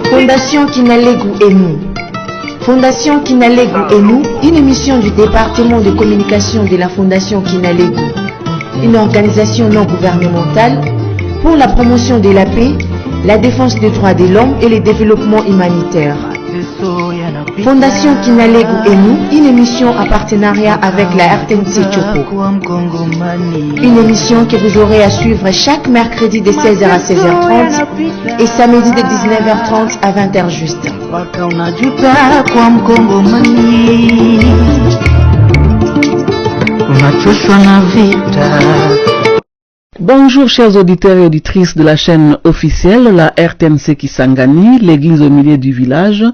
Fondation Kinalegu et nous. Fondation Kinalegu et nous, une émission du département de communication de la Fondation Kinalegu, une organisation non gouvernementale pour la promotion de la paix, la défense des droits de l'homme et le développement humanitaire. Fondation Kinalegu et nous, une émission en partenariat avec la RTNC Chopo. Une émission que vous aurez à suivre chaque mercredi de 16h à 16h30 et samedi de 19h30 à 20h juste. Bonjour chers auditeurs et auditrices de la chaîne officielle, la RTNC Kisangani, l'église au milieu du village.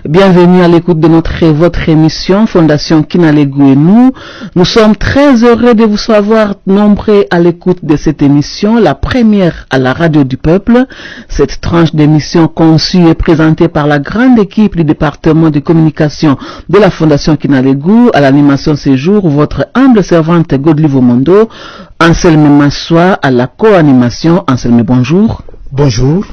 Bienvenue à l'écoute de votre émission Fondation Kinalegu et nous. Nous sommes très heureux de vous savoir nombreux à l'écoute de cette émission, la première à la radio du peuple. Cette tranche d'émission conçue et présentée par la grande équipe du département de communication de la Fondation Kinalegu. À l'animation ce jour, votre humble servante Godlivo Mondo, Anselme Massoua à la co-animation. Anselme, bonjour. Bonjour.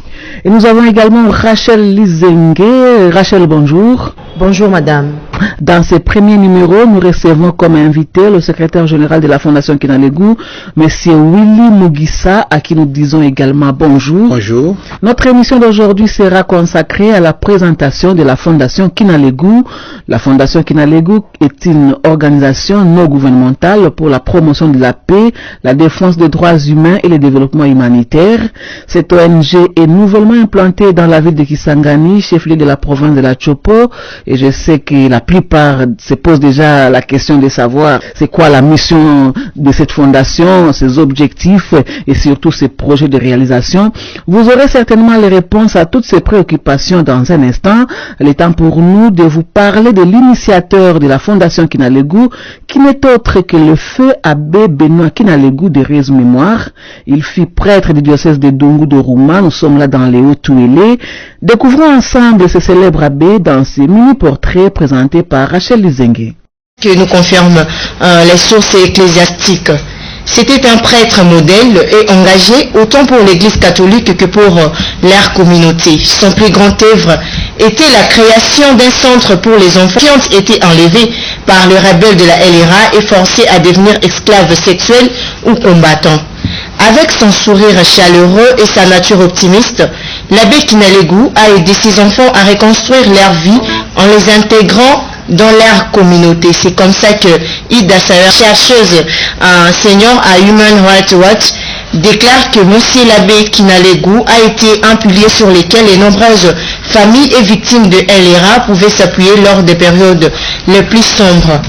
Et nous avons également Rachel Lizengue. Rachel, bonjour. Bonjour madame. Dans ce premier numéro, nous recevons comme invité le secrétaire général de la Fondation Kinalegu, Monsieur Willy Mugisa, à qui nous disons également bonjour. Bonjour. Notre émission d'aujourd'hui sera consacrée à la présentation de la Fondation Kinalegu. La Fondation Kinalegu est une organisation non gouvernementale pour la promotion de la paix, la défense des droits humains et le développement humanitaire. Cette ONG est nouvellement implantée dans la ville de Kisangani, chef-lieu de la province de la Chopo, et je sais que la plupart se posent déjà la question de savoir c'est quoi la mission de cette fondation, ses objectifs et surtout ses projets de réalisation. Vous aurez certainement les réponses à toutes ces préoccupations dans un instant. Il est temps pour nous de vous parler de l'initiateur de la Fondation Kinalegu, qui n'est autre que le feu abbé Benoît Kinalegu de Réseau Mémoire. Il fut prêtre du diocèse de Dungu de Rouma. Nous sommes là dans les Hauts-Touélé. Découvrons ensemble ce célèbre abbé dans ces mini-portraits présentés par Rachel Lizengue. Que nous confirment les sources ecclésiastiques. C'était un prêtre modèle et engagé autant pour l'église catholique que pour leur communauté. Son plus grand œuvre était la création d'un centre pour les enfants qui ont été enlevés par les rebelles de la LRA et forcés à devenir esclaves sexuels ou combattants. Avec son sourire chaleureux et sa nature optimiste, l'abbé Kinalegu a aidé ses enfants à reconstruire leur vie en les intégrant dans leur communauté. C'est comme ça que Ida Sayer, chercheuse enseignante à Human Rights Watch, déclare que Monsieur l'abbé Kinalegu a été un pilier sur lequel les nombreuses familles et victimes de LRA pouvaient s'appuyer lors des périodes les plus sombres.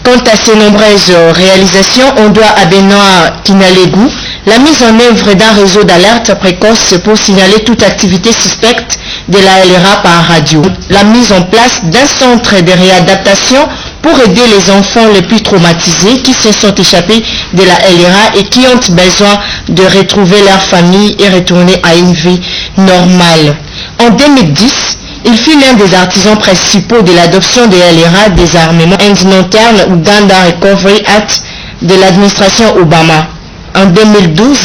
Quant à ces nombreuses réalisations, on doit à Benoît Kinalegu la mise en œuvre d'un réseau d'alerte précoce pour signaler toute activité suspecte de la LRA par radio, la mise en place d'un centre de réadaptation pour aider les enfants les plus traumatisés qui se sont échappés de la LRA et qui ont besoin de retrouver leur famille et retourner à une vie normale. En 2010, il fut l'un des artisans principaux de l'adoption de LRA des armements interne Uganda Recovery Act de l'administration Obama. En 2012,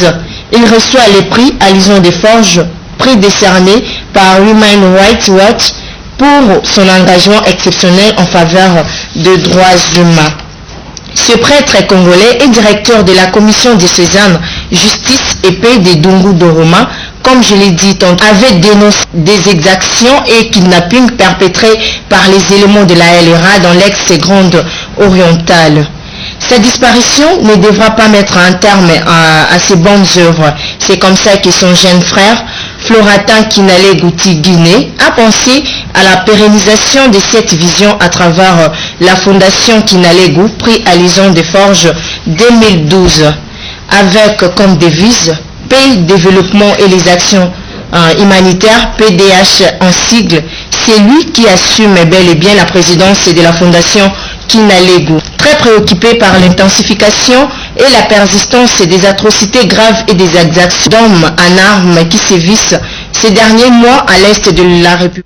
il reçoit le prix Alison des Forges, prix décerné par Human Rights Watch pour son engagement exceptionnel en faveur des droits humains. Ce prêtre congolais est directeur de la commission diocésaine Justice et Paix de Dungu de Rouma, comme je l'ai dit, avait dénoncé des exactions et kidnappings perpétrés par les éléments de la LRA dans l'ex-Grande Orientale. Sa disparition ne devra pas mettre un terme à ses bonnes œuvres. C'est comme ça que son jeune frère, Floratin Kinalegu Guinée, a pensé à la pérennisation de cette vision à travers la Fondation Kinalegu, prix Alison des Forges 2012, avec comme devise paix, développement et les actions humanitaires, PDH en sigle. C'est lui qui assume bel et bien la présidence de la Fondation Kinalegu. Très préoccupé par l'intensification et la persistance des atrocités graves et des exactions d'hommes en armes qui sévissent ces derniers mois à l'est de la République.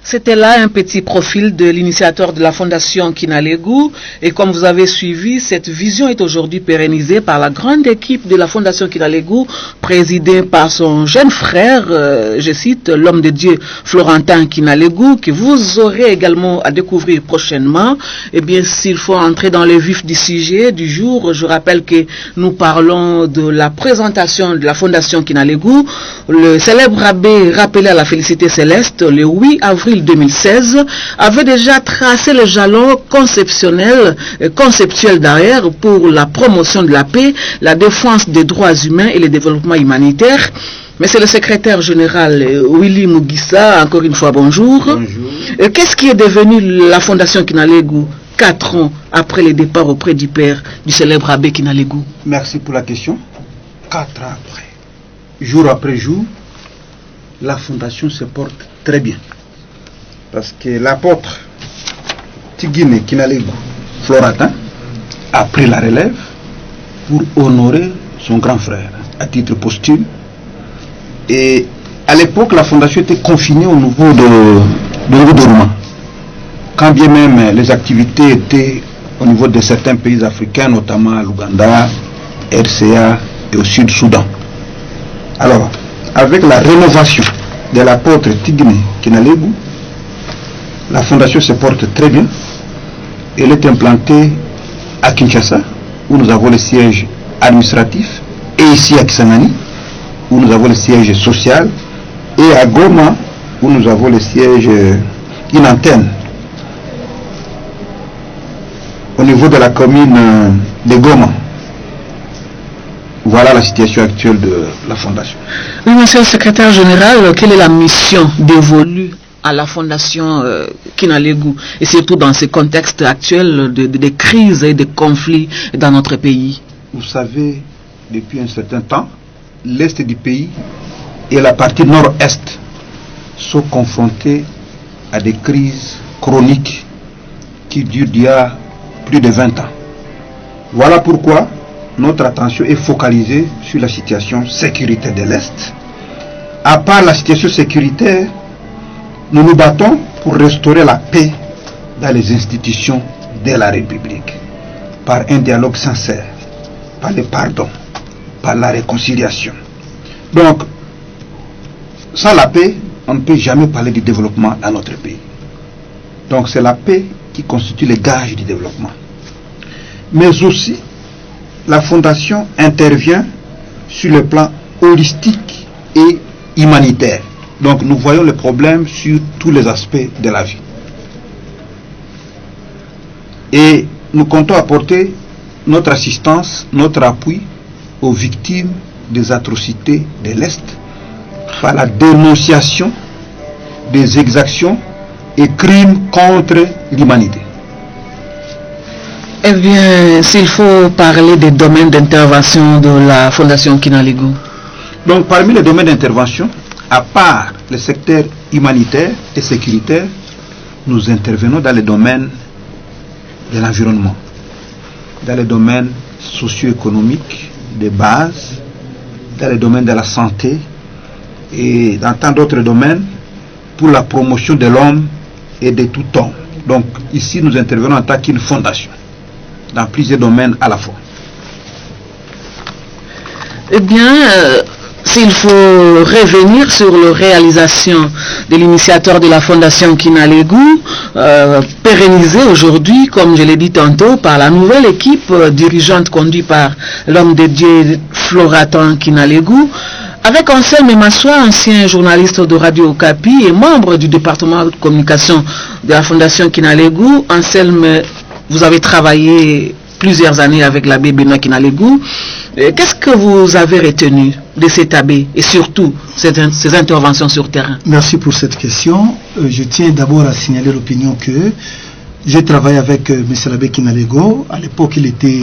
C'était là un petit profil de l'initiateur de la Fondation Kinalegu. Et comme vous avez suivi, cette vision est aujourd'hui pérennisée par la grande équipe de la Fondation Kinalegu, présidée par son jeune frère, je cite, l'homme de Dieu Florentin Kinalegu, que vous aurez également à découvrir prochainement. Eh bien, s'il faut entrer dans le vif du sujet du jour, je rappelle que nous parlons de la présentation de la Fondation Kinalegu. Le célèbre abbé rappelé à la félicité céleste le 8 avril 2016 avait déjà tracé les jalons conceptuels derrière pour la promotion de la paix, la défense des droits humains et le développement humanitaire. Mais c'est le secrétaire général Willy Mugisa, encore une fois bonjour. Bonjour. Qu'est-ce qui est devenu la Fondation Kinalegu 4 ans après le départ auprès du père du célèbre abbé Kinalegu? Merci pour la question. 4 ans après, jour après jour, la Fondation se porte très bien. Parce que l'apôtre Tigine Kinalegu Florentin a pris la relève pour honorer son grand frère à titre posthume. Et à l'époque, la Fondation était confinée au niveau de Doruma. Quand bien même les activités étaient au niveau de certains pays africains, notamment l'Ouganda, RCA et au Sud-Soudan. Alors, avec la rénovation de l'apôtre Tigine Kinalegu, la Fondation se porte très bien. Elle est implantée à Kinshasa, où nous avons le siège administratif, et ici à Kisangani, où nous avons le siège social, et à Goma, où nous avons le siège, une antenne, au niveau de la commune de Goma. Voilà la situation actuelle de la Fondation. Oui, monsieur le secrétaire général, quelle est la mission dévolue à la Fondation Kinalegu, et surtout dans ce contexte actuel de crise et de conflits dans notre pays? Vous savez, depuis un certain temps, l'Est du pays et la partie nord-est sont confrontés à des crises chroniques qui durent d'il y a plus de 20 ans. Voilà pourquoi notre attention est focalisée sur la situation sécuritaire de l'Est. À part la situation sécuritaire, nous nous battons pour restaurer la paix dans les institutions de la République, par un dialogue sincère, par le pardon, par la réconciliation. Donc, sans la paix, on ne peut jamais parler du développement dans notre pays. Donc, c'est la paix qui constitue le gage du développement. Mais aussi, la Fondation intervient sur le plan holistique et humanitaire. Donc nous voyons le problème sur tous les aspects de la vie. Et nous comptons apporter notre assistance, notre appui aux victimes des atrocités de l'Est par la dénonciation des exactions et crimes contre l'humanité. Eh bien, s'il faut parler des domaines d'intervention de la Fondation Kinalegu. Donc parmi les domaines d'intervention, à part le secteur humanitaire et sécuritaire, nous intervenons dans les domaines de l'environnement, dans les domaines socio-économiques de base, dans les domaines de la santé et dans tant d'autres domaines pour la promotion de l'homme et de tout homme. Donc ici nous intervenons en tant qu'une fondation dans plusieurs domaines à la fois. Eh bien, s'il faut revenir sur la réalisation de l'initiateur de la Fondation Kinalegu, pérennisée aujourd'hui, comme je l'ai dit tantôt, par la nouvelle équipe dirigeante conduite par l'homme de Dieu Florentin Kinalegu, avec Anselme Massoua, ancien journaliste de Radio Okapi et membre du département de communication de la Fondation Kinalegu. Anselme, vous avez travaillé plusieurs années avec l'abbé Benoît Kinalegu. Qu'est-ce que vous avez retenu de cet abbé et surtout ses interventions sur terrain? Merci pour cette question. Je tiens d'abord à signaler l'opinion que j'ai travaillé avec M. l'abbé Kinalegu. À l'époque, il était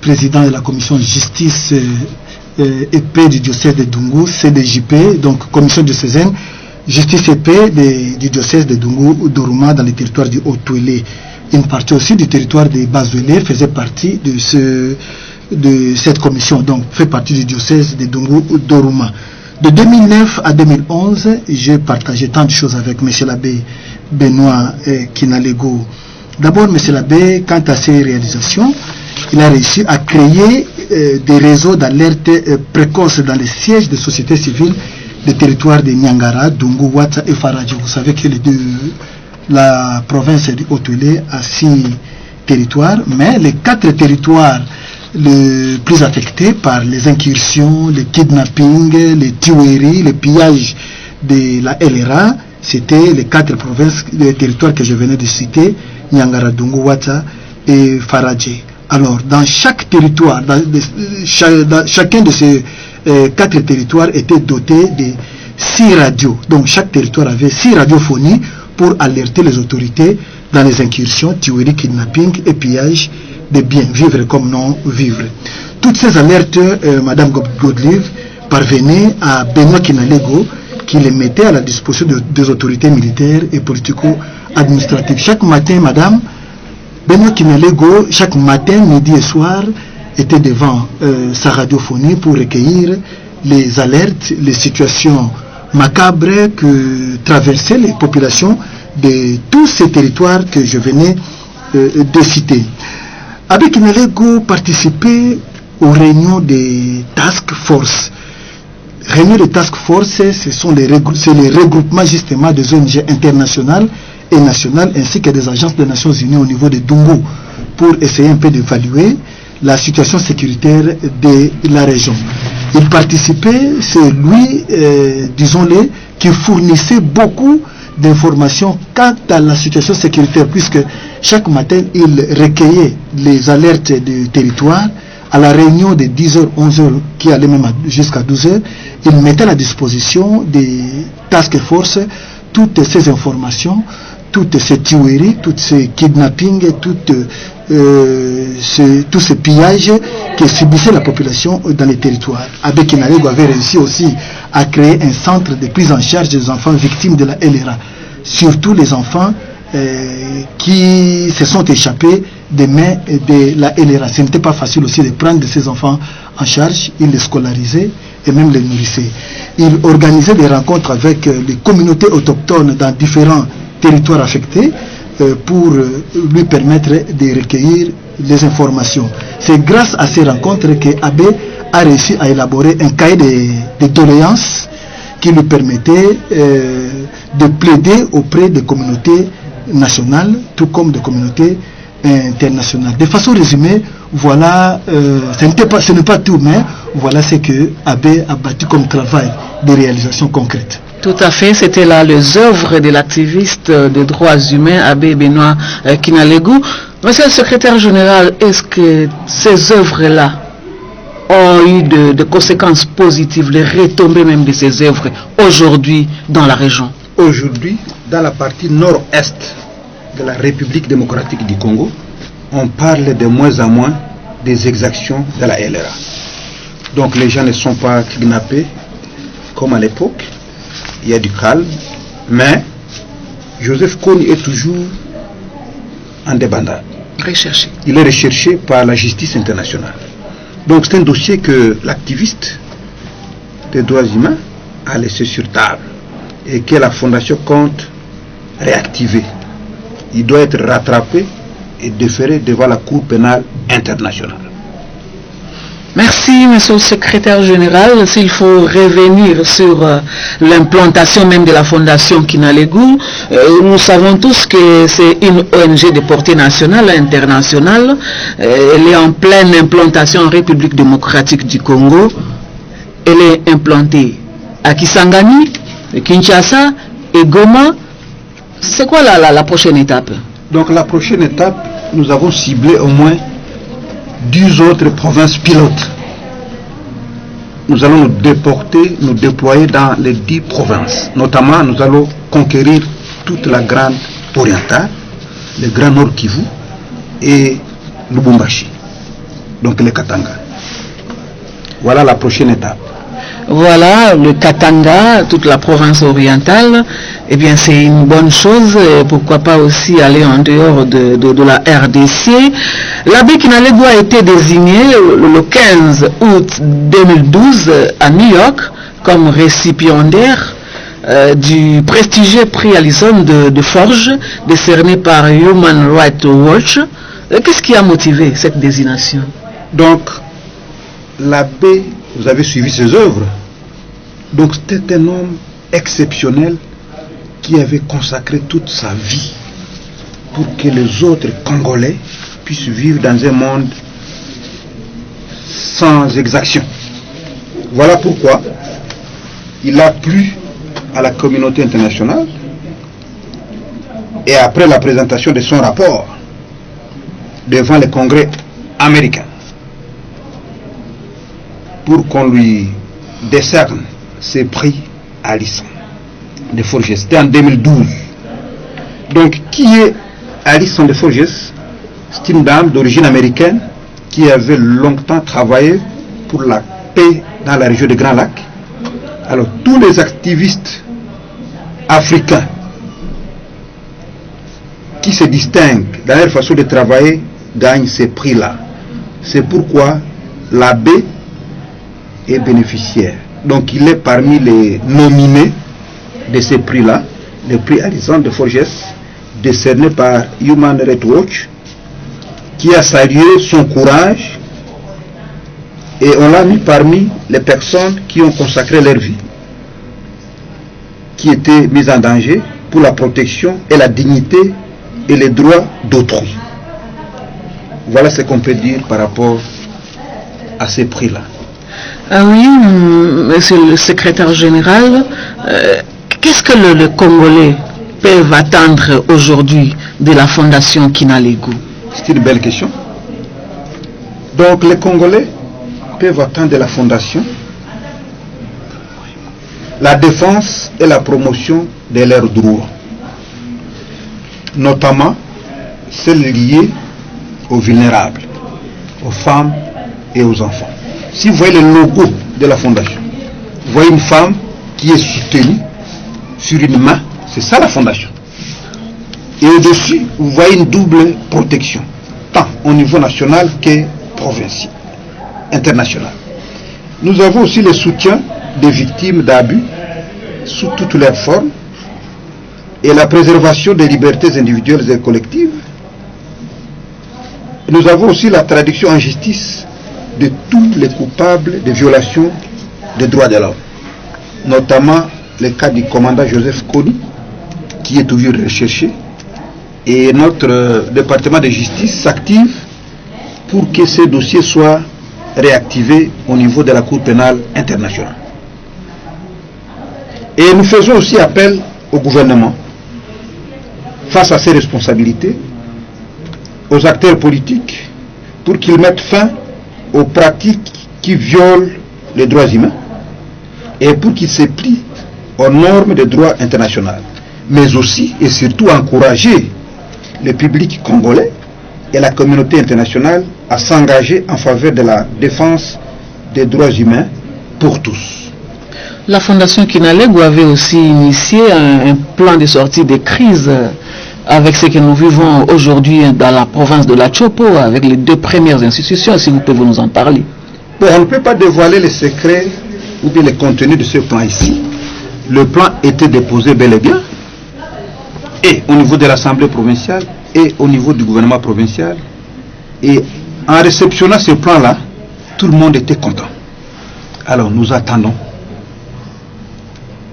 président de la commission justice et paix du diocèse de Dungu, CDJP, donc commission diocésaine justice et paix du diocèse de Dungu Doruma dans le territoire du Haut-Touélé. Une partie aussi du territoire de Bazuélé faisait partie de cette commission, donc fait partie du diocèse de Dungu Doruma. De 2009 à 2011, j'ai partagé tant de choses avec M. l'abbé Benoît Kinalego. D'abord, M. l'abbé, quant à ses réalisations, il a réussi à créer des réseaux d'alerte précoce dans les sièges de sociétés civiles des territoires de Niangara, Dungu, Ouatta et Faradjo. Vous savez que la province du Haut-Uélé a 6 territoires, mais les 4 territoires les plus affectés par les incursions, les kidnappings, les tueries, les pillages de la LRA, c'était les 4 provinces, les territoires que je venais de citer, Niangara, Dungu, Ouatta et Faradje. Alors, dans chaque territoire, chacun de ces 4 territoires était doté de 6 radios. Donc, chaque territoire avait 6 radiophonies pour alerter les autorités dans les incursions, tueries, kidnapping et pillages de biens, vivre comme non vivre. Toutes ces alertes, Madame Godelive parvenait à Benoît Kinalego, qui les mettait à la disposition des autorités militaires et politico-administratives. Chaque matin, Madame Benoît Kinalego, chaque matin, midi et soir, était devant sa radiophonie pour recueillir les alertes, les situations macabres que traversaient les populations de tous ces territoires que je venais de citer. Abbé Kinalego participait aux réunions des task force. Réunions de task force, c'est les regroupements justement des ONG internationales et nationales ainsi que des agences des Nations Unies au niveau de Dungu pour essayer un peu d'évaluer la situation sécuritaire de la région. Il participait, c'est lui, disons-le, qui fournissait beaucoup d'informations quant à la situation sécuritaire, puisque chaque matin, il recueillait les alertes du territoire. À la réunion de 10h, 11h, qui allait même jusqu'à 12h, il mettait à la disposition des task force toutes ces informations, toutes ces tueries, tous ces kidnappings, tous ces pillages que subissait la population dans les territoires. Abbé Kinalego avait réussi aussi à créer un centre de prise en charge des enfants victimes de la LRA, surtout les enfants qui se sont échappés des mains de la LRA. Ce n'était pas facile aussi de prendre ces enfants en charge. Il les scolarisait et même les nourrissait. Il organisait des rencontres avec les communautés autochtones dans différents territoires affectés pour lui permettre de recueillir les informations. C'est grâce à ces rencontres que Abbé a réussi à élaborer un cahier de doléances qui lui permettait de plaider auprès des communautés nationales tout comme des communautés internationales. De façon résumée, voilà, ce n'est pas tout, mais voilà ce que Abbé a bâti comme travail de réalisation concrète. Tout à fait, c'était là les œuvres de l'activiste des droits humains, Abbé Benoît Kinalego. Monsieur le secrétaire général, est-ce que ces œuvres-là ont eu de conséquences positives, les retombées même de ces œuvres aujourd'hui dans la région? Aujourd'hui, dans la partie nord-est de la République démocratique du Congo, on parle de moins en moins des exactions de la LRA. Donc les gens ne sont pas kidnappés comme à l'époque. Il y a du calme, mais Joseph Kony est toujours en débandade. Recherché. Il est recherché par la justice internationale. Donc c'est un dossier que l'activiste des droits humains a laissé sur table et que la Fondation compte réactiver. Il doit être rattrapé et déféré devant la Cour pénale internationale. Merci, monsieur le secrétaire général. S'il faut revenir sur l'implantation même de la Fondation Kinalego, nous savons tous que c'est une ONG de portée nationale et internationale. Elle est en pleine implantation en République démocratique du Congo. Elle est implantée à Kisangani, Kinshasa et Goma. C'est quoi la prochaine étape? Donc la prochaine étape, nous avons ciblé au moins 10 autres provinces pilotes. Nous allons nous déployer dans les 10 provinces. Notamment, nous allons conquérir toute la grande orientale, le grand nord Kivu et Lubumbashi, donc le Katanga. Voilà la prochaine étape. Voilà, le Katanga, toute la province orientale, eh bien c'est une bonne chose, pourquoi pas aussi aller en dehors de la RDC. L'abbé Kinalego a été désigné le 15 août 2012 à New York comme récipiendaire du prestigieux prix Allison de Forges, décerné par Human Rights Watch. Qu'est-ce qui a motivé cette désignation? Donc, l'abbé, vous avez suivi ses œuvres. Donc, c'était un homme exceptionnel qui avait consacré toute sa vie pour que les autres Congolais puissent vivre dans un monde sans exaction. Voilà pourquoi il a plu à la communauté internationale, et après la présentation de son rapport devant le Congrès américain pour qu'on lui décerne ce prix Allison de Forges. C'était en 2012. Donc, qui est Allison de Forges? C'est une dame d'origine américaine qui avait longtemps travaillé pour la paix dans la région des Grands Lacs. Alors, tous les activistes africains qui se distinguent dans leur façon de travailler gagnent ces prix-là. C'est pourquoi l'abbé est bénéficiaire. Donc, il est parmi les nominés de ces prix-là, le prix Allison de Forges, décerné par Human Rights Watch, qui a salué son courage, et on l'a mis parmi les personnes qui ont consacré leur vie, qui étaient mises en danger pour la protection et la dignité et les droits d'autrui. Voilà ce qu'on peut dire par rapport à ces prix-là. Ah oui, monsieur le secrétaire général, qu'est-ce que le Congolais peuvent attendre aujourd'hui de la Fondation Kinalegu? C'est une belle question. Donc les Congolais peuvent attendre de la Fondation la défense et la promotion de leurs droits, notamment celles liées aux vulnérables, aux femmes et aux enfants. Si vous voyez le logo de la Fondation, vous voyez une femme qui est soutenue sur une main, c'est ça la Fondation. Et au-dessus, vous voyez une double protection, tant au niveau national que provincial, international. Nous avons aussi le soutien des victimes d'abus sous toutes leurs formes et la préservation des libertés individuelles et collectives. Nous avons aussi la traduction en justice de tous les coupables de violations des droits de l'homme, notamment le cas du commandant Joseph Kony, qui est toujours recherché, et notre département de justice s'active pour que ces dossiers soient réactivés au niveau de la Cour pénale internationale. Et nous faisons aussi appel au gouvernement, face à ses responsabilités, aux acteurs politiques, pour qu'ils mettent fin aux pratiques qui violent les droits humains et pour qu'ils se plient aux normes de droit international, mais aussi et surtout encourager le public congolais et la communauté internationale à s'engager en faveur de la défense des droits humains pour tous. La Fondation Kinalegu avait aussi initié un plan de sortie des crises avec ce que nous vivons aujourd'hui dans la province de la Chopo, avec les deux premières institutions, si vous pouvez nous en parler. Bon, on ne peut pas dévoiler les secrets ou bien les contenus de ce plan ici. Le plan était déposé bel et bien, et au niveau de l'Assemblée provinciale, et au niveau du gouvernement provincial. Et en réceptionnant ce plan-là, tout le monde était content. Alors nous attendons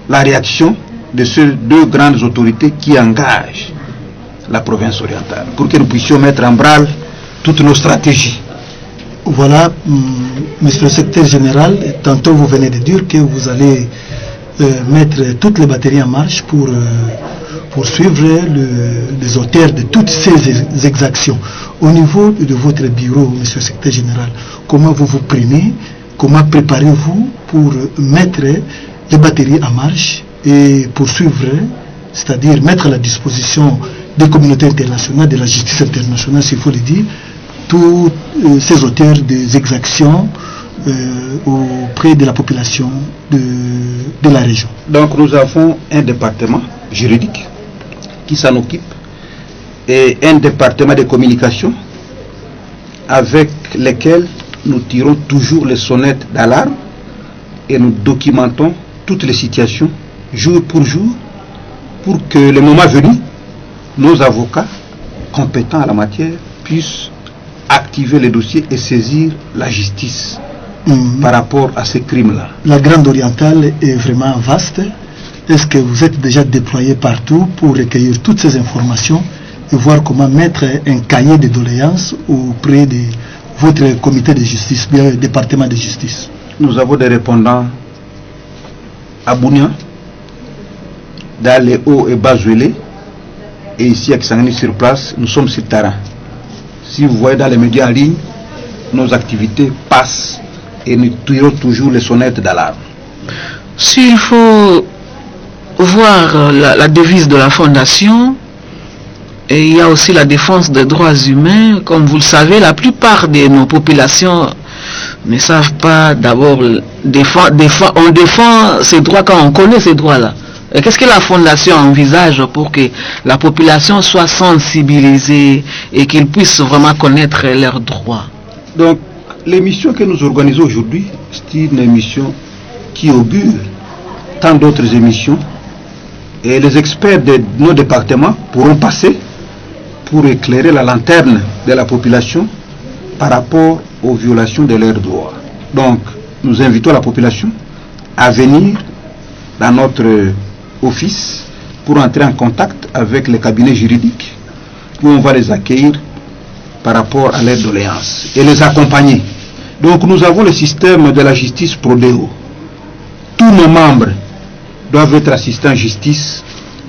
la réaction de ces deux grandes autorités qui engagent la province orientale, pour que nous puissions mettre en branle toutes nos stratégies. Voilà, monsieur le secrétaire général, tantôt vous venez de dire que vous allez mettre toutes les batteries en marche pour suivre les auteurs de toutes ces exactions. Au niveau de votre bureau, monsieur le secrétaire général, comment vous vous prenez, comment préparez-vous pour mettre les batteries en marche et poursuivre, c'est-à-dire mettre à la disposition des communautés internationales, de la justice internationale, s'il faut le dire, tous ces auteurs des exactions auprès de la population de la région. Donc nous avons un département juridique qui s'en occupe et un département de communication avec lesquels nous tirons toujours les sonnettes d'alarme et nous documentons toutes les situations jour pour jour, pour que le moment venu, nos avocats compétents à la matière puissent activer les dossiers et saisir la justice par rapport à ces crimes-là. La Grande Orientale est vraiment vaste. Est-ce que vous êtes déjà déployé partout pour recueillir toutes ces informations et voir comment mettre un cahier de doléances auprès de votre comité de justice, bien le département de justice? Nous avons des répondants à Bounia, dans les hauts et bas Zouélé, et ici à Kisangani sur place, nous sommes sur terrain. Si vous voyez dans les médias en ligne, nos activités passent et nous tirons toujours les sonnettes d'alarme. S'il faut voir la devise de la fondation, et il y a aussi la défense des droits humains. Comme vous le savez, la plupart de nos populations ne savent pas d'abord on défend ces droits quand on connaît ces droits-là. Qu'est-ce que la fondation envisage pour que la population soit sensibilisée et qu'ils puissent vraiment connaître leurs droits? Donc, l'émission que nous organisons aujourd'hui, c'est une émission qui augure tant d'autres émissions, et les experts de nos départements pourront passer pour éclairer la lanterne de la population par rapport aux violations de leurs droits. Donc, nous invitons la population à venir dans notre office pour entrer en contact avec les cabinets juridiques où on va les accueillir par rapport à leurs doléances et les accompagner. Donc, nous avons le système de la justice Prodeo. Tous nos membres doivent être assistés en justice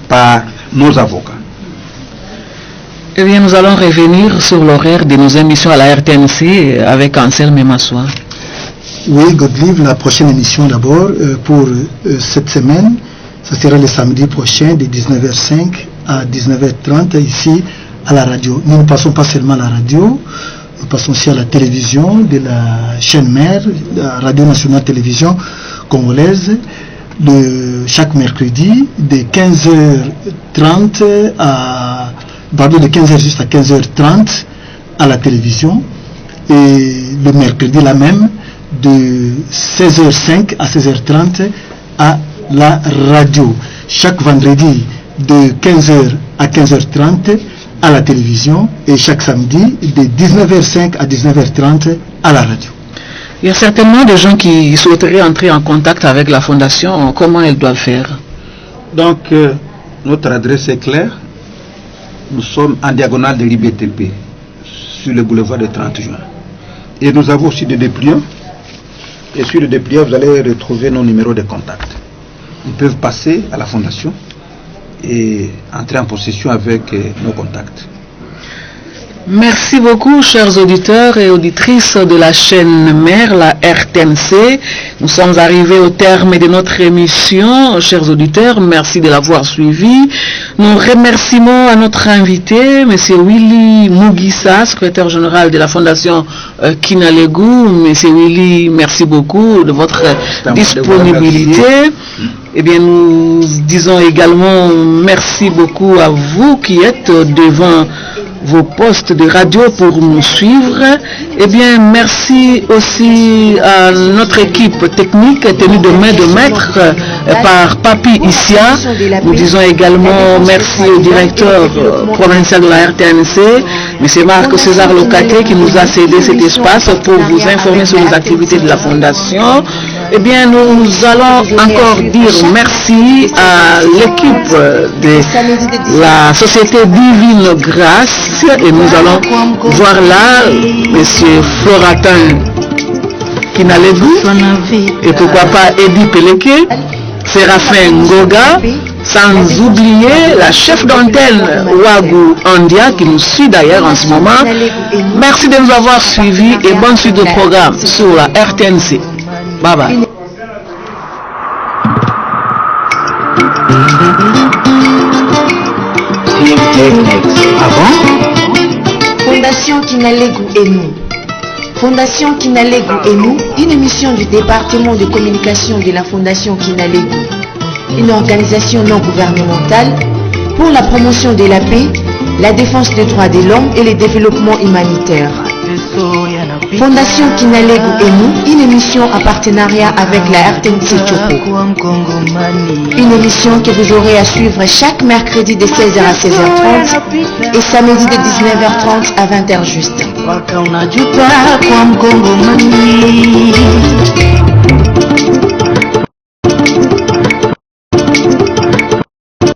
par nos avocats. Eh bien, nous allons revenir sur l'horaire de nos émissions à la RTNC avec Anselme Massoua. Oui, Godlive, la prochaine émission d'abord pour cette semaine, ça sera le samedi prochain de 19h05 à 19h30 ici à la radio. Nous ne passons pas seulement à la radio, nous passons aussi à la télévision de la chaîne mère, la Radio Nationale Télévision Congolaise, chaque mercredi de 15h30 de 15h jusqu'à 15h30 à la télévision, et le mercredi la même de 16h05 à 16h30 à la radio. Chaque vendredi de 15h à 15h30 à la télévision, et chaque samedi de 19h05 à 19h30 à la radio. Il y a certainement des gens qui souhaiteraient entrer en contact avec la fondation. Comment ils doivent faire? Donc, notre adresse est claire. Nous sommes en diagonale de l'IBTP, sur le boulevard de 30 juin. Et nous avons aussi des dépliants. Et sur le dépliant, vous allez retrouver nos numéros de contact. Ils peuvent passer à la fondation et entrer en possession avec nos contacts. Merci beaucoup, chers auditeurs et auditrices de la chaîne mère, la RTNC. Nous sommes arrivés au terme de notre émission. Chers auditeurs, merci de l'avoir suivi. Nous remercions à notre invité, M. Willy Mugisa, secrétaire général de la Fondation Kinalegu. M. Willy, merci beaucoup de votre disponibilité. Eh bien, nous disons également merci beaucoup à vous qui êtes devant vos postes de radio pour nous suivre. Eh bien, merci aussi à notre équipe technique tenue de main de maître par Papi Issia. Nous disons également merci au directeur provincial de la RTNC, M. Marc César Locaté, qui nous a cédé cet espace pour vous informer sur les activités de la Fondation. Eh bien, nous allons encore dire merci à l'équipe de la Société Divine Grâce, et nous allons voir là M. Floratin Kinalegu, et pourquoi pas Eddie Peleke, Séraphin Ngoga, sans oublier la chef d'antenne Ouagou Andia qui nous suit d'ailleurs en ce moment. Merci de nous avoir suivis et bonne suite de programme sur la RTNC. Bye bye. Fondation Kinalegu et nous. Fondation Kinalegu et nous, une émission du département de communication de la Fondation Kinalegu, une organisation non gouvernementale pour la promotion de la paix, la défense des droits de l'homme et le développement humanitaire. Fondation Kinalegu et nous, une émission en partenariat avec la RTNC Chopo. Une émission que vous aurez à suivre chaque mercredi de 16h à 16h30 et samedi de 19h30 à 20h juste.